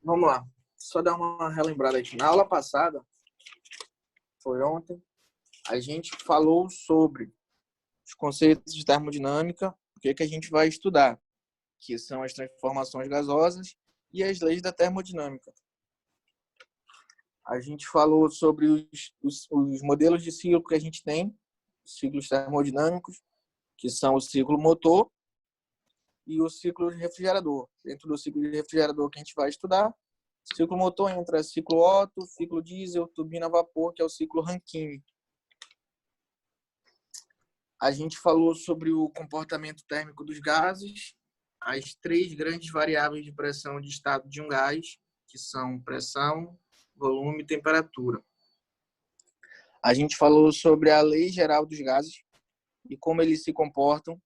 Vamos lá. Só dar uma relembrada aqui. Na aula passada, foi ontem, a gente falou sobre os conceitos de termodinâmica, o que a gente vai estudar, que são as transformações gasosas e as leis da termodinâmica. A gente falou sobre os modelos de ciclo que a gente tem, ciclos termodinâmicos, que são o ciclo motor e o ciclo de refrigerador. Dentro do ciclo de refrigerador que a gente vai estudar, ciclo motor entra ciclo Otto, ciclo diesel, turbina a vapor, que é o ciclo Rankine. A gente falou sobre o comportamento térmico dos gases, as três grandes variáveis de pressão de estado de um gás, que são pressão, volume e temperatura. A gente falou sobre a lei geral dos gases e como eles se comportam.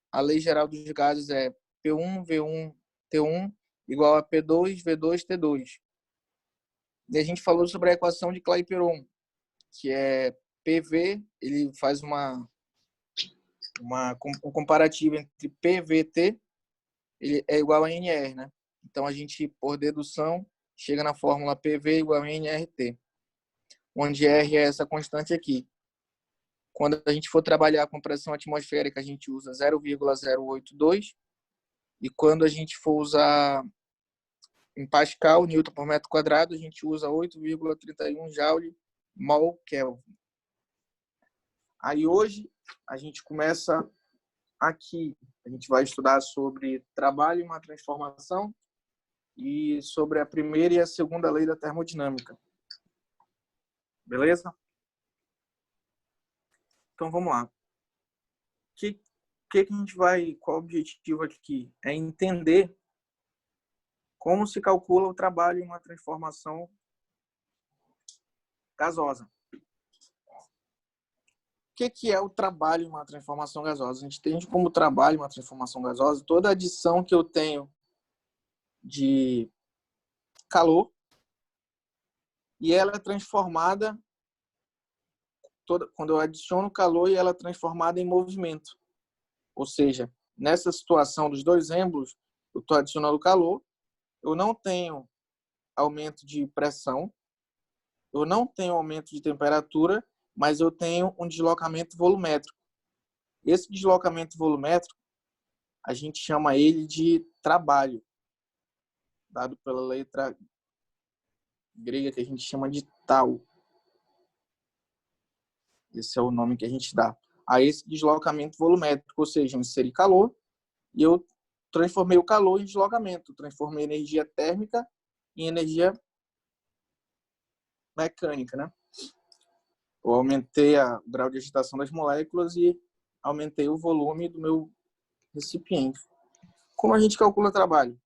A lei geral dos gases é P1, V1, T1 igual a P2, V2, T2. E a gente falou sobre a equação de Clapeyron, que é PV, ele faz um comparativo entre PVT, ele é igual a NR, né? Então a gente, por dedução, chega na fórmula PV igual a NRT, onde R é essa constante aqui. Quando a gente for trabalhar com pressão atmosférica, a gente usa 0,082, e quando a gente for usar em Pascal, Newton por metro quadrado, a gente usa 8,31 Joule mol Kelvin. Aí hoje a gente começa aqui. A gente vai estudar sobre trabalho e uma transformação e sobre a primeira e a segunda lei da termodinâmica. Beleza? Então vamos lá. A gente vai, qual o objetivo aqui? É entender como se calcula o trabalho em uma transformação gasosa. O que é o trabalho em uma transformação gasosa? A gente entende como trabalho em uma transformação gasosa toda a adição que eu tenho de calor e ela é transformada, quando eu adiciono calor e ela é transformada em movimento. Ou seja, nessa situação dos dois êmbolos, eu estou adicionando calor, eu não tenho aumento de pressão, eu não tenho aumento de temperatura, mas eu tenho um deslocamento volumétrico. Esse deslocamento volumétrico, a gente chama ele de trabalho, dado pela letra grega que a gente chama de tau. Esse é o nome que a gente dá a esse deslocamento volumétrico, ou seja, eu inseri calor e eu transformei o calor em deslocamento, transformei energia térmica em energia mecânica, né? Eu aumentei o grau de agitação das moléculas e aumentei o volume do meu recipiente. Como a gente calcula trabalho?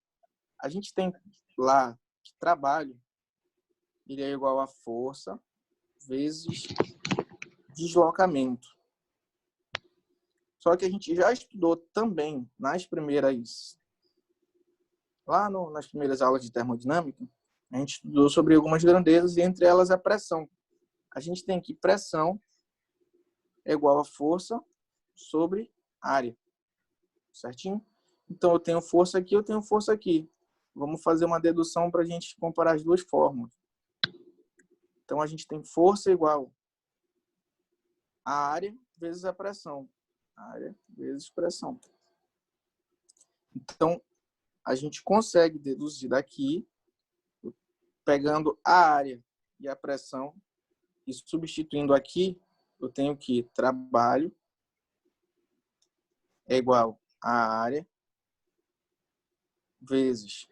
A gente tem lá que trabalho ele é igual a força vezes deslocamento. Só que a gente já estudou também nas primeiras aulas de termodinâmica, a gente estudou sobre algumas grandezas e entre elas a pressão. A gente tem que pressão é igual a força sobre área, certinho? Então eu tenho força aqui, eu tenho força aqui. Vamos fazer uma dedução para a gente comparar as duas fórmulas. Então a gente tem força igual a área vezes a pressão. Área vezes pressão. Então, a gente consegue deduzir daqui, pegando a área e a pressão, e substituindo aqui, eu tenho que trabalho é igual a área vezes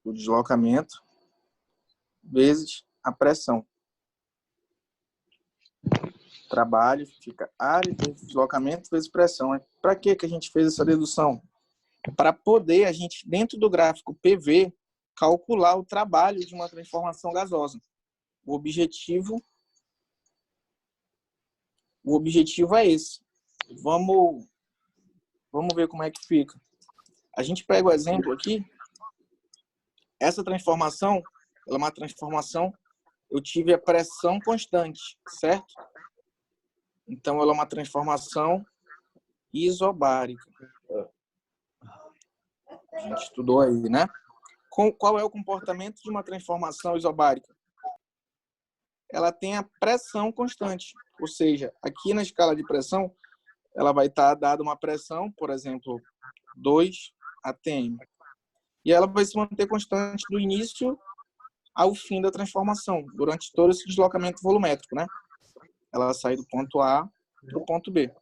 o deslocamento vezes a pressão. Trabalho fica área vezes deslocamento vezes pressão. Para que a gente fez essa dedução? Para poder a gente, dentro do gráfico PV, calcular o trabalho de uma transformação gasosa. O objetivo é esse. Vamos ver como é que fica. A gente pega o exemplo aqui. Essa transformação, ela é uma transformação, eu tive a pressão constante, certo? Então, ela é uma transformação isobárica. A gente estudou aí, né? Qual é o comportamento de uma transformação isobárica? Ela tem a pressão constante, ou seja, aqui na escala de pressão, ela vai estar dada uma pressão, por exemplo, 2 atm, e ela vai se manter constante do início ao fim da transformação, durante todo esse deslocamento volumétrico, né? Ela sai do ponto A para o ponto B,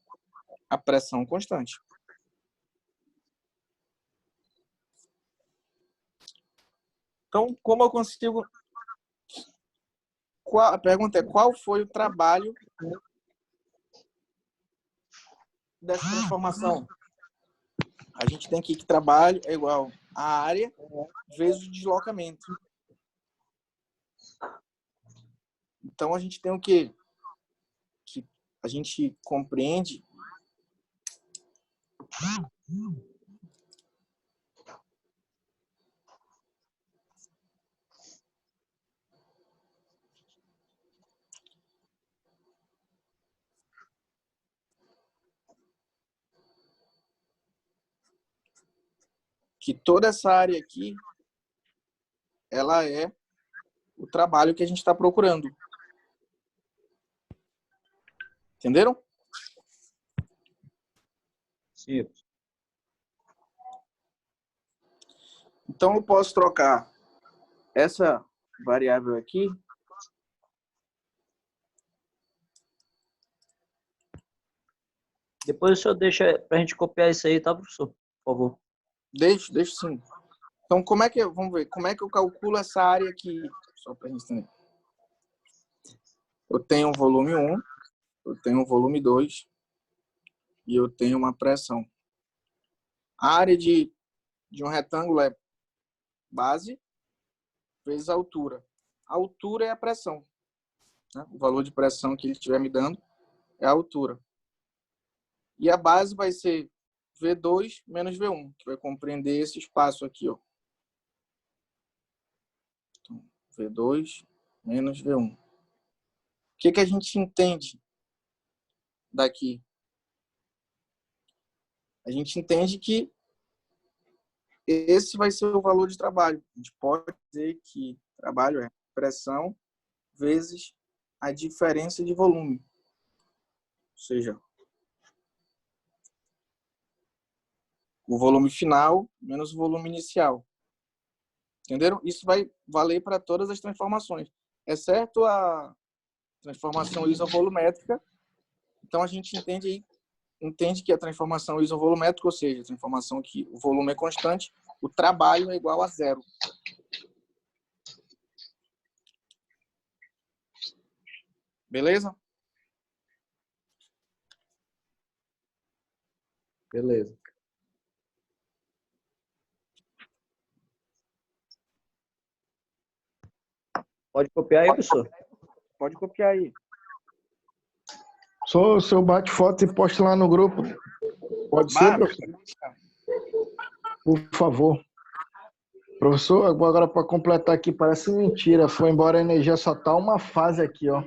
a pressão constante. Então, como eu consigo... A pergunta é, qual foi o trabalho dessa transformação? A gente tem aqui que trabalho é igual a área vezes o deslocamento. Então, a gente tem o quê? Que a gente compreende que toda essa área aqui, ela é o trabalho que a gente está procurando. Entenderam? Sim. Então, eu posso trocar essa variável aqui Depois o senhor deixa para a gente copiar isso aí, tá, professor? Por favor. Deixa sim. Então, vamos ver, como é que eu calculo essa área aqui? Só para a gente entender. Eu tenho um volume 1, eu tenho um volume 2 e eu tenho uma pressão. A área de um retângulo é base vezes a altura. A altura é a pressão, né? O valor de pressão que ele estiver me dando é a altura. E a base vai ser V2 menos V1, que vai compreender esse espaço aqui, ó. Então, V2 menos V1. O que a gente entende daqui? A gente entende que esse vai ser o valor de trabalho. A gente pode dizer que trabalho é pressão vezes a diferença de volume. Ou seja, o volume final menos o volume inicial. Entenderam? Isso vai valer para todas as transformações, exceto a transformação isovolumétrica. Então, a gente entende que a transformação isovolumétrica, ou seja, a transformação que o volume é constante, o trabalho é igual a zero. Beleza? Beleza. Pode copiar aí, professor? Pode copiar aí. Só o seu bate foto e poste lá no grupo. Pode ser, professor? Por favor. Professor, agora para completar aqui, parece mentira. Foi embora a energia, só tá uma fase aqui, ó.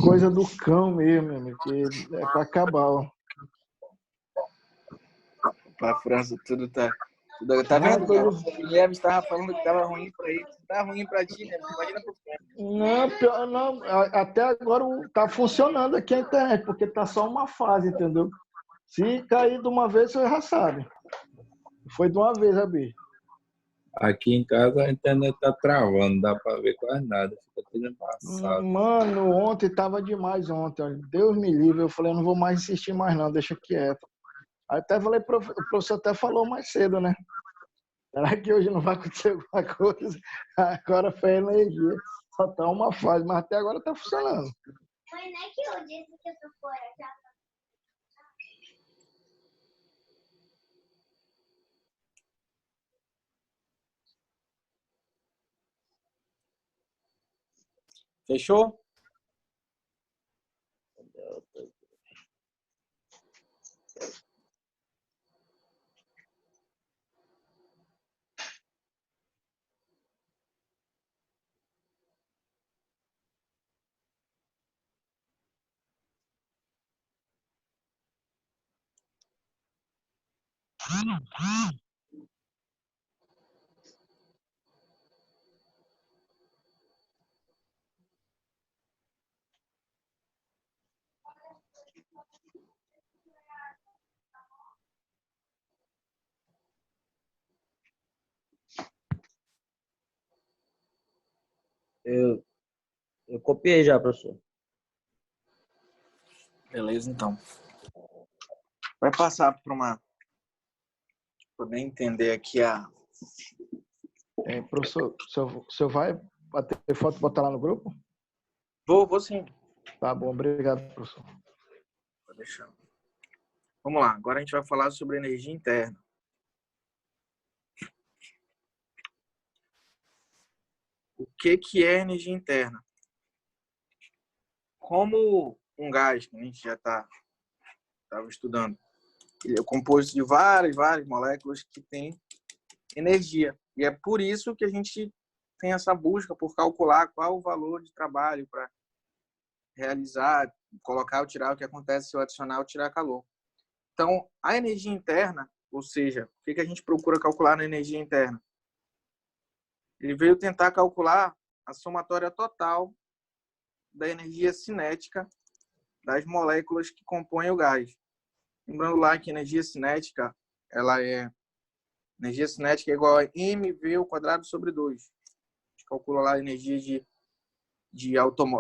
Coisa do cão mesmo, meu amigo, que é para acabar, ó. Para a França, tudo tá... Tá vendo, cara? O Guilherme estava falando que estava ruim para ele. Tá ruim para ti, né? Imagina pro Não, não, até agora tá funcionando aqui a internet, porque tá só uma fase, entendeu? Se cair de uma vez, você já sabe. Foi de uma vez, Abi. Aqui em casa a internet tá travando, não dá para ver quase nada, fica tudo embaçado. Mano, ontem tava demais ontem, ó. Deus me livre. Eu falei, eu não vou mais insistir mais não, deixa quieto. Aí até falei, o professor até falou mais cedo, né? Será que hoje não vai acontecer alguma coisa? Agora foi a energia. Só tá uma fase, mas até agora tá funcionando. Mas não é que eu disse que eu tô fora, já. Fechou? Eu copiei já, professor. Beleza, então. Vai passar para poder entender aqui Professor, o senhor vai bater foto e botar lá no grupo? Vou sim. Tá bom, obrigado, professor. Vou deixar. Vamos lá, agora a gente vai falar sobre energia interna. O que é energia interna? Como um gás, que a gente já estava estudando, ele é composto de várias moléculas que têm energia. E é por isso que a gente tem essa busca por calcular qual o valor de trabalho para realizar, colocar ou tirar, o que acontece se eu adicionar ou tirar calor. Então, a energia interna, ou seja, o que a gente procura calcular na energia interna? Ele veio tentar calcular a somatória total da energia cinética das moléculas que compõem o gás. Lembrando lá que energia cinética, energia cinética é igual a mv ao quadrado sobre 2. A gente calcula lá a energia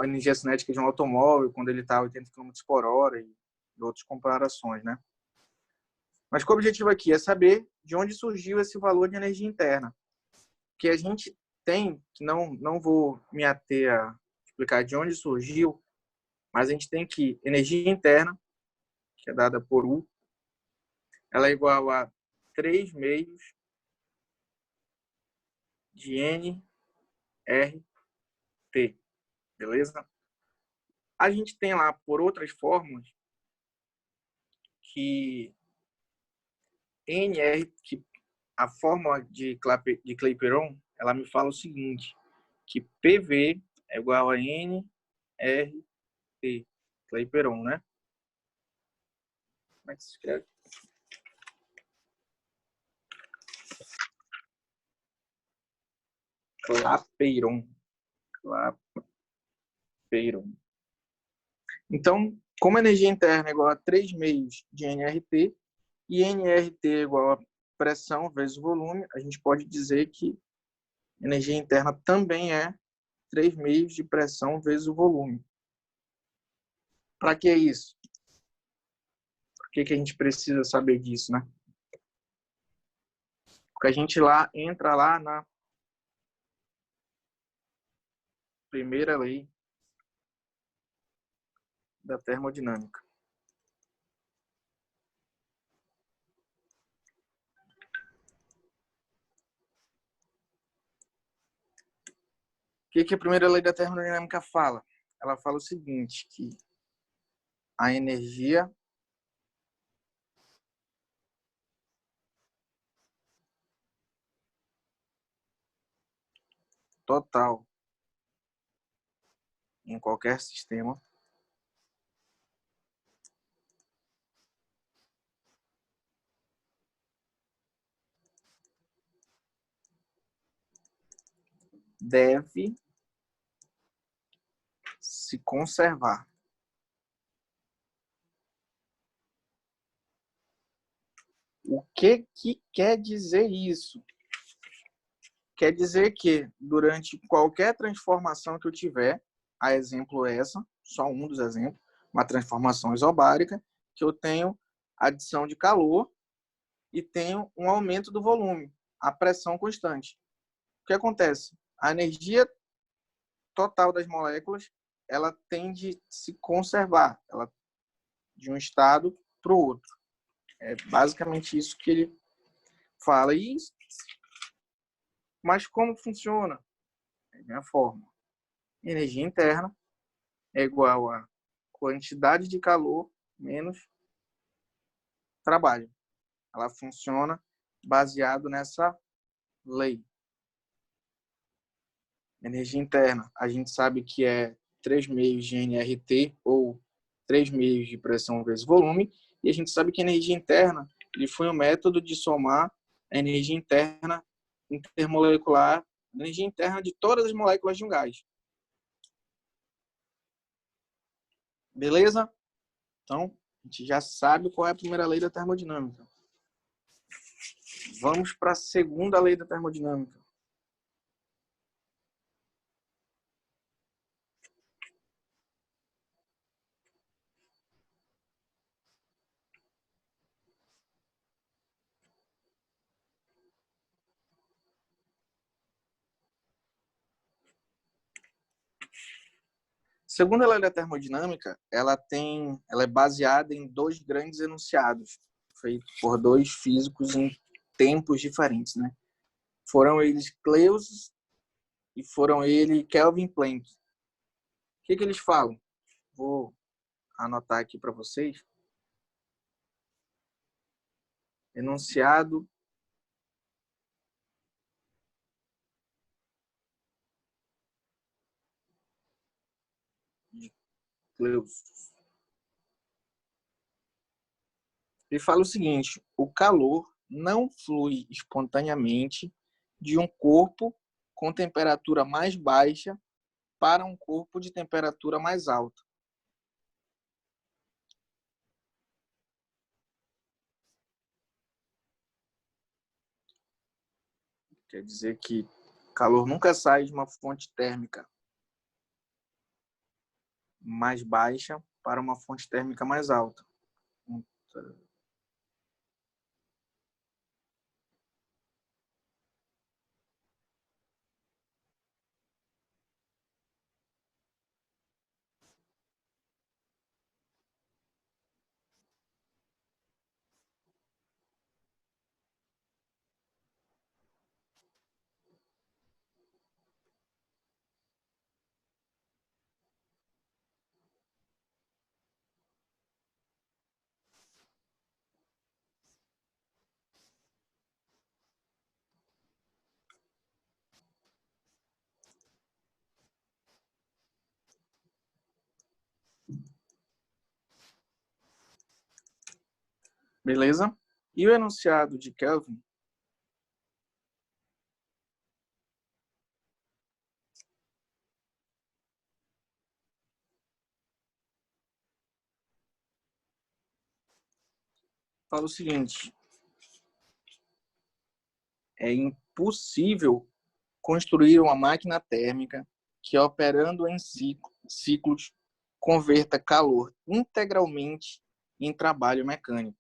energia cinética de um automóvel quando ele está a 80 km por hora e outras comparações, né? Mas o objetivo aqui é saber de onde surgiu esse valor de energia interna. Que a gente tem, que não vou me ater a explicar de onde surgiu, mas a gente tem que energia interna, que é dada por U, ela é igual a 3 meios de nRT, beleza? A gente tem lá, por outras fórmulas, que que a fórmula de Clapeyron, ela me fala o seguinte, que PV é igual a nRT, Clapeyron, né? Como é que se escreve? Clapeyron. Então, como a energia interna é igual a 3 meios de nRT, e nRT é igual a pressão vezes volume, a gente pode dizer que energia interna também é 3 meios de pressão vezes o volume. Para que isso? Por que a gente precisa saber disso, né? Porque a gente entra lá na primeira lei da termodinâmica. O que a primeira lei da termodinâmica fala? Ela fala o seguinte, que a energia total em qualquer sistema deve se conservar. O que quer dizer isso? Quer dizer que durante qualquer transformação que eu tiver, a exemplo essa, só um dos exemplos, uma transformação isobárica, que eu tenho adição de calor e tenho um aumento do volume, a pressão constante. O que acontece? A energia total das moléculas, ela tende a se conservar, ela de um estado para o outro. É basicamente isso que ele fala. Mas como funciona? É a minha fórmula. Energia interna é igual a quantidade de calor menos trabalho. Ela funciona baseado nessa lei. Energia interna, a gente sabe que é 3 meios de nRT ou 3 meios de pressão vezes volume, e a gente sabe que a energia interna ele foi um método de somar a energia interna intermolecular, a energia interna de todas as moléculas de um gás. Beleza? Então, a gente já sabe qual é a primeira lei da termodinâmica. Vamos para a segunda lei da termodinâmica. Segundo a lei da termodinâmica, ela é baseada em dois grandes enunciados, feitos por dois físicos em tempos diferentes, né? Foram eles Clausius e foram ele Kelvin Planck. O que eles falam? Vou anotar aqui para vocês. Enunciado de Clausius. Ele fala o seguinte: o calor não flui espontaneamente de um corpo com temperatura mais baixa para um corpo de temperatura mais alta. Quer dizer que calor nunca sai de uma fonte térmica mais baixa para uma fonte térmica mais alta. Beleza? E o enunciado de Kelvin fala o seguinte: é impossível construir uma máquina térmica que, operando em ciclos, converta calor integralmente em trabalho mecânico.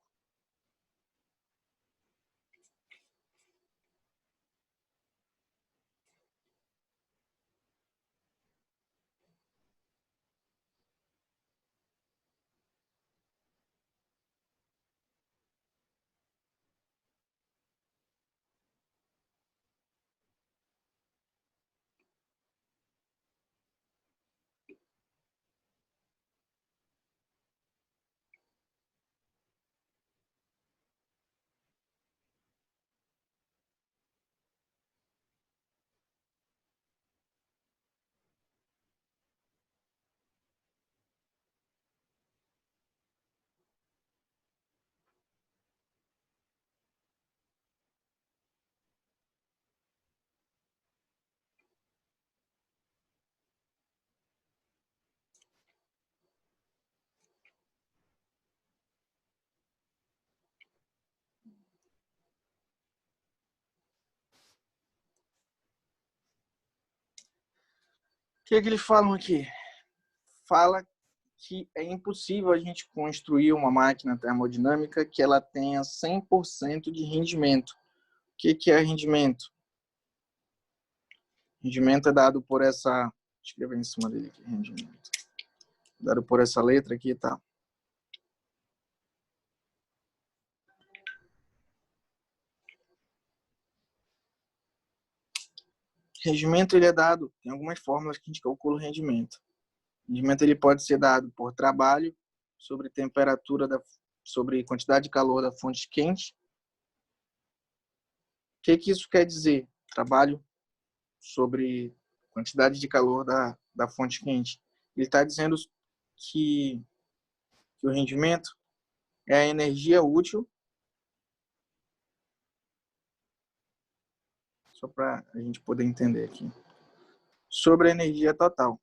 O que eles falam aqui? Fala que é impossível a gente construir uma máquina termodinâmica que ela tenha 100% de rendimento. O que é rendimento? Rendimento é dado por essa... Escrever em cima dele aqui, rendimento. Dado por essa letra aqui, tá? Rendimento ele é dado, tem algumas fórmulas que a gente calcula o rendimento. O rendimento ele pode ser dado por trabalho sobre temperatura sobre quantidade de calor da fonte quente. O que isso quer dizer? Trabalho sobre quantidade de calor da fonte quente. Ele está dizendo que o rendimento é a energia útil, só para a gente poder entender aqui, sobre a energia total.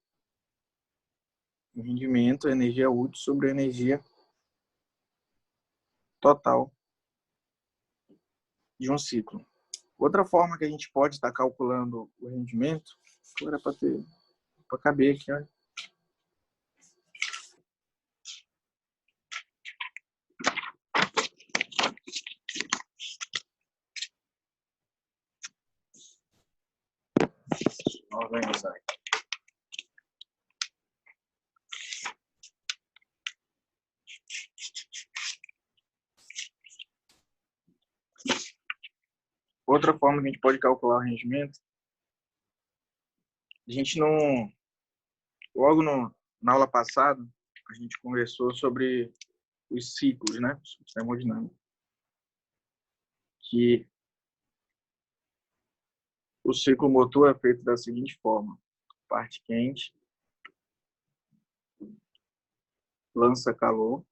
O rendimento é a energia útil sobre a energia total de um ciclo. Outra forma que a gente pode estar calculando o rendimento, agora para caber aqui, olha. Organizar. outra forma que a gente pode calcular o rendimento, a gente não... Logo na aula passada, a gente conversou sobre os ciclos, né? Termodinâmica. Que o ciclo motor é feito da seguinte forma: parte quente lança calor,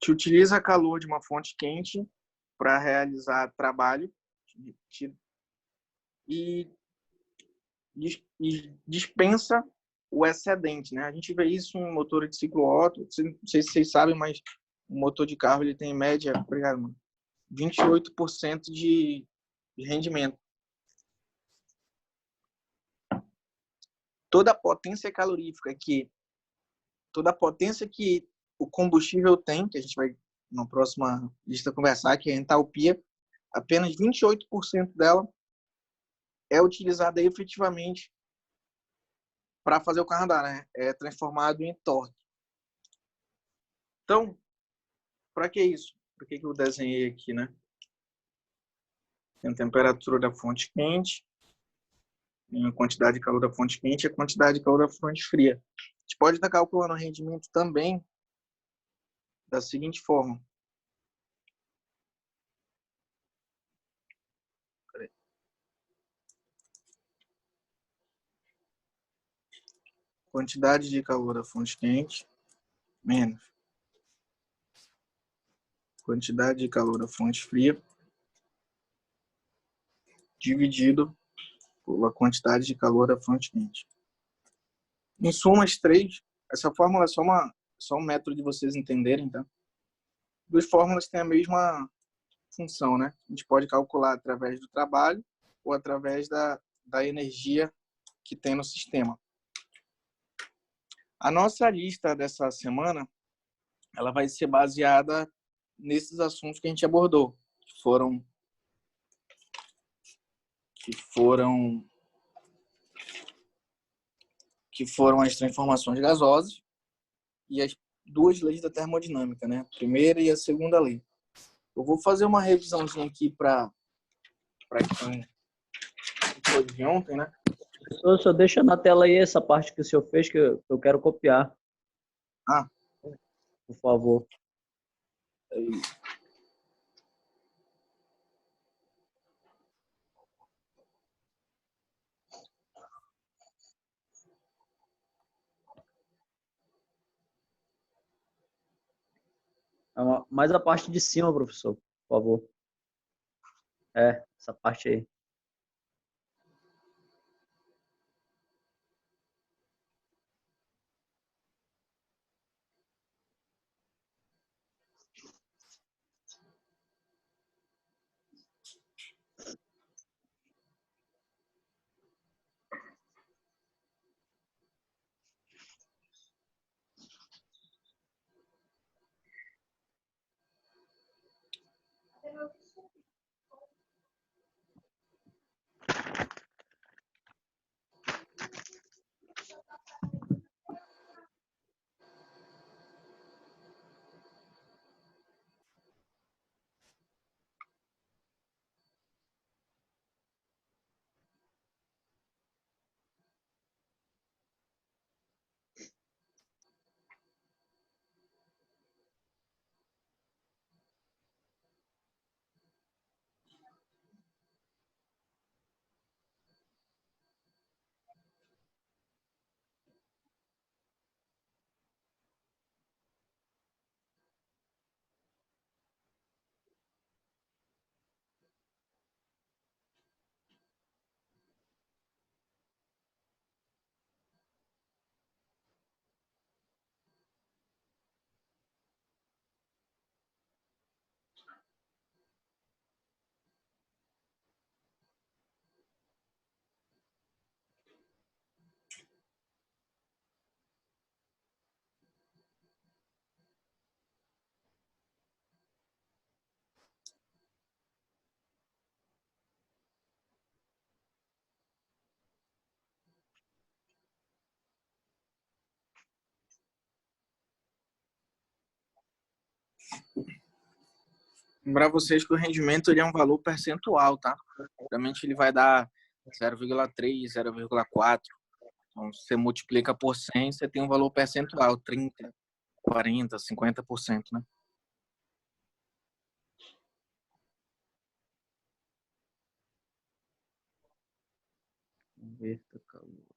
que utiliza calor de uma fonte quente para realizar trabalho e dispensa o excedente, né? A gente vê isso em motor de ciclo Otto. Não sei se vocês sabem, mas o motor de carro ele tem em média, obrigado, mano, 28% de rendimento. Toda a potência calorífica toda a potência que o combustível tem, que a gente vai na próxima lista conversar, que é a entalpia, apenas 28% dela é utilizada efetivamente para fazer o carro andar, né? É transformado em torque. Então, para que isso? Por que eu desenhei aqui, né? Tem a temperatura da fonte quente, a quantidade de calor da fonte quente e a quantidade de calor da fonte fria. A gente pode estar calculando o rendimento também da seguinte forma. Quantidade de calor da fonte quente menos quantidade de calor da fonte fria dividido pela quantidade de calor da fonte quente. Em suma, as três, essa fórmula é só um método de vocês entenderem, tá? Duas fórmulas têm a mesma função, né? A gente pode calcular através do trabalho ou através da energia que tem no sistema. A nossa lista dessa semana, ela vai ser baseada nesses assuntos que a gente abordou, que foram as transformações gasosas e as duas leis da termodinâmica, né? A primeira e a segunda lei. Eu vou fazer uma revisãozinha aqui para quem foi de ontem, né? Professor, só deixa na tela aí essa parte que o senhor fez que eu quero copiar. Ah. Por favor. Mais a parte de cima, professor, por favor. Essa parte aí. Lembrar vocês que o rendimento ele é um valor percentual, tá? Geralmente ele vai dar 0,3, 0,4. Então, você multiplica por 100, você tem um valor percentual, 30, 40, 50%, né? Converta calor.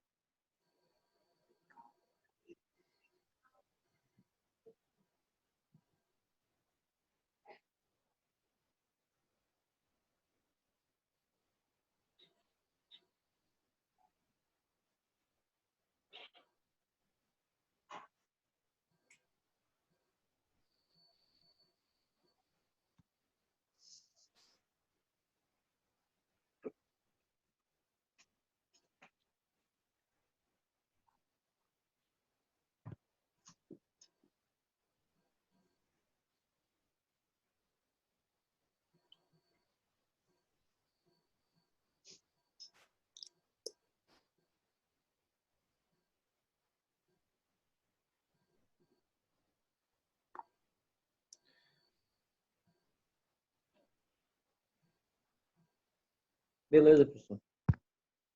Beleza, professor.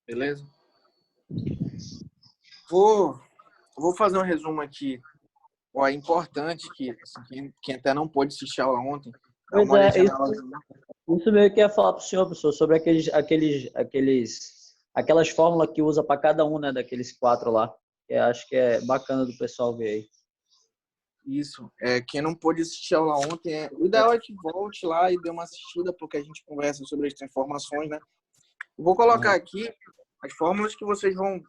Beleza? Vou fazer um resumo aqui. Ó, é importante que assim, quem até não pôde assistir a aula ontem, dá Pois uma é, olhadinha na aula. isso meio que ia falar para o senhor, professor, sobre aquelas fórmulas que usa para cada um, né, daqueles 4 lá. Eu acho que é bacana do pessoal ver aí. Isso. Quem não pôde assistir a aula ontem, o ideal é que volte lá e dê uma assistida, porque a gente conversa sobre as informações, né? Eu vou colocar aqui as fórmulas que vocês vão...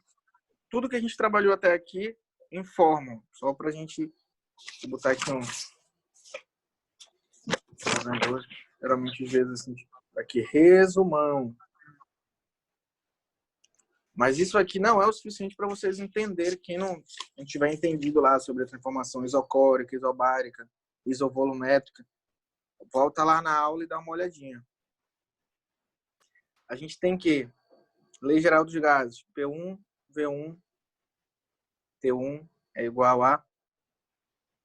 Tudo que a gente trabalhou até aqui em fórmula. Só para a gente botar aqui um... Geralmente, às vezes, assim, aqui, resumão. Mas isso aqui não é o suficiente para vocês entenderem. Quem não tiver entendido lá sobre a transformação isocórica, isobárica, isovolumétrica, volta lá na aula e dá uma olhadinha. A gente tem que Lei Geral dos Gases, P1, V1, T1 é igual a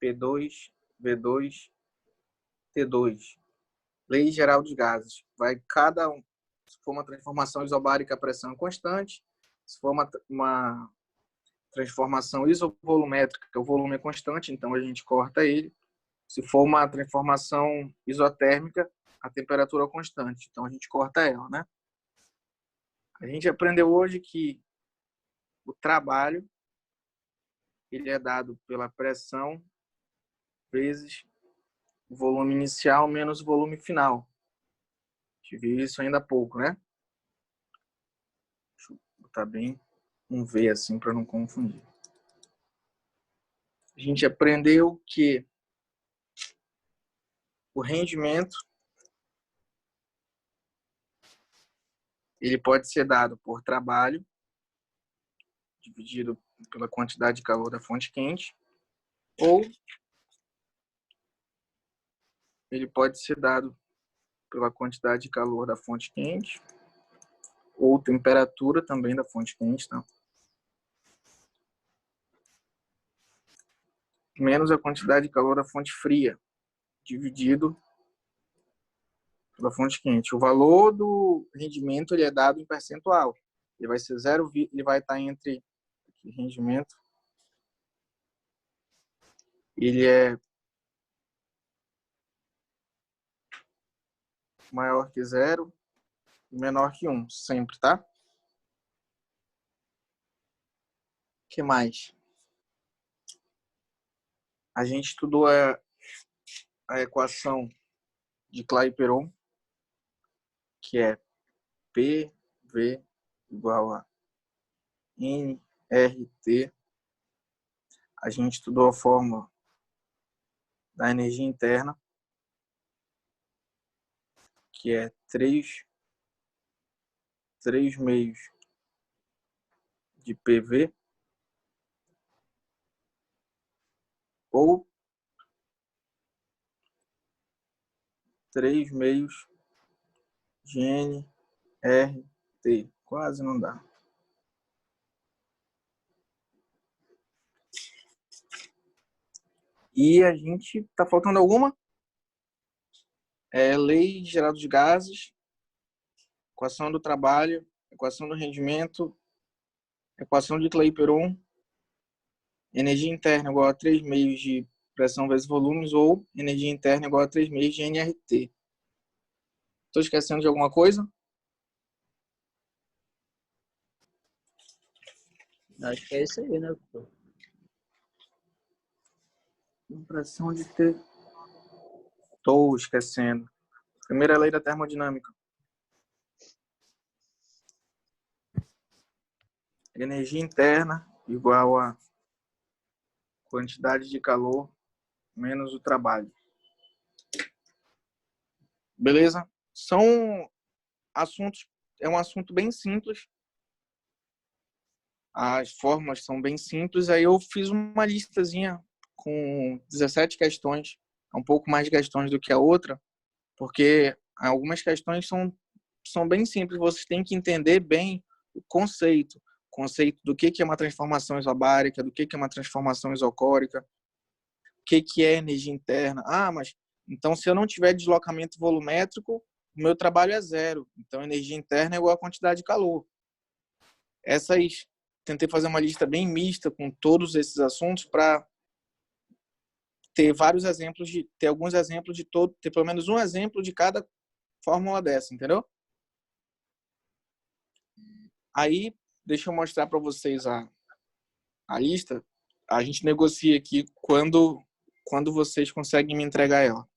P2, V2, T2. Lei Geral dos Gases. Vai cada um. Se for uma transformação isobárica, a pressão é constante. Se for uma transformação isovolumétrica, o volume é constante, então a gente corta ele. Se for uma transformação isotérmica, a temperatura é constante, então a gente corta ela, né? A gente aprendeu hoje que o trabalho ele é dado pela pressão vezes o volume inicial menos o volume final. A gente viu isso ainda há pouco, né? Deixa eu botar bem um V assim para não confundir. A gente aprendeu que o rendimento ele pode ser dado por trabalho dividido pela quantidade de calor da fonte quente, ou ele pode ser dado pela quantidade de calor da fonte quente, ou temperatura também da fonte quente, tá? Menos a quantidade de calor da fonte fria, dividido pela fonte quente. O valor do rendimento ele é dado em percentual. Ele vai ser zero, ele vai estar entre aqui, rendimento. Ele é maior que 0 e menor que 1, sempre, tá? O que mais? A gente estudou a equação de Clapeyron, que é PV igual a nRT. A gente estudou a fórmula da energia interna, que é 3 meios de PV, ou 3 meios de nRT. Quase não dá. E a gente... Tá faltando alguma? Lei geral dos gases, equação do trabalho, equação do rendimento, equação de Clapeyron, energia interna igual a 3 meios de pressão vezes volumes, ou energia interna igual a 3 meios de nRT. Estou esquecendo de alguma coisa? Acho que é isso aí, né, professor? Pressão de T. Estou esquecendo. Primeira lei da termodinâmica. Energia interna igual a quantidade de calor menos o trabalho. Beleza? São assuntos, é um assunto bem simples. As fórmulas são bem simples. Aí eu fiz uma listazinha com 17 questões, um pouco mais de questões do que a outra, porque algumas questões são bem simples. Vocês têm que entender bem o conceito do que é uma transformação isobárica, do que é uma transformação isocórica, o que é energia interna. Mas então se eu não tiver deslocamento volumétrico, o meu trabalho é zero. Então energia interna é igual a quantidade de calor. Tentei fazer uma lista bem mista com todos esses assuntos para ter vários exemplos, ter alguns exemplos de todo, ter pelo menos um exemplo de cada fórmula dessa, entendeu? Aí, deixa eu mostrar para vocês a lista. A gente negocia aqui quando vocês conseguem me entregar ela.